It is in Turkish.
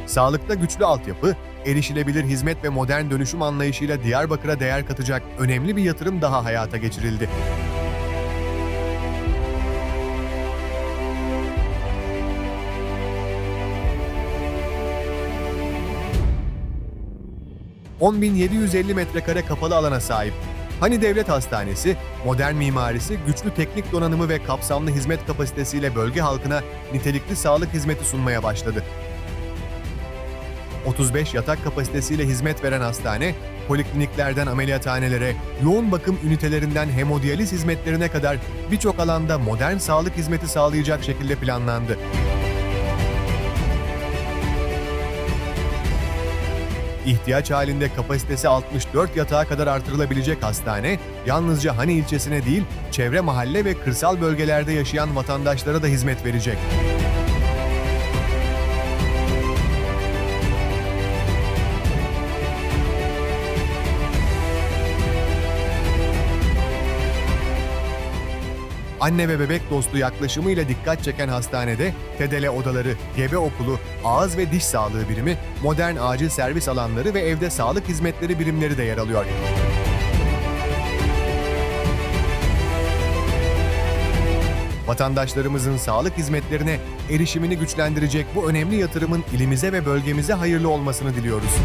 Sağlıkta güçlü altyapı, erişilebilir hizmet ve modern dönüşüm anlayışıyla Diyarbakır'a değer katacak önemli bir yatırım daha hayata geçirildi. ...10.750 metrekare kapalı alana sahip Hani Devlet Hastanesi, modern mimarisi, güçlü teknik donanımı ve kapsamlı hizmet kapasitesiyle bölge halkına nitelikli sağlık hizmeti sunmaya başladı. 35 yatak kapasitesiyle hizmet veren hastane, polikliniklerden ameliyathanelere, yoğun bakım ünitelerinden hemodiyaliz hizmetlerine kadar birçok alanda modern sağlık hizmeti sağlayacak şekilde planlandı. İhtiyaç halinde kapasitesi 64 yatağa kadar artırılabilecek hastane, yalnızca Hani ilçesine değil, çevre mahalle ve kırsal bölgelerde yaşayan vatandaşlara da hizmet verecek. Anne ve bebek dostu yaklaşımıyla dikkat çeken hastanede TEDELE odaları, gebe okulu, ağız ve diş sağlığı birimi, modern acil servis alanları ve evde sağlık hizmetleri birimleri de yer alıyor. Vatandaşlarımızın sağlık hizmetlerine erişimini güçlendirecek bu önemli yatırımın ilimize ve bölgemize hayırlı olmasını diliyoruz.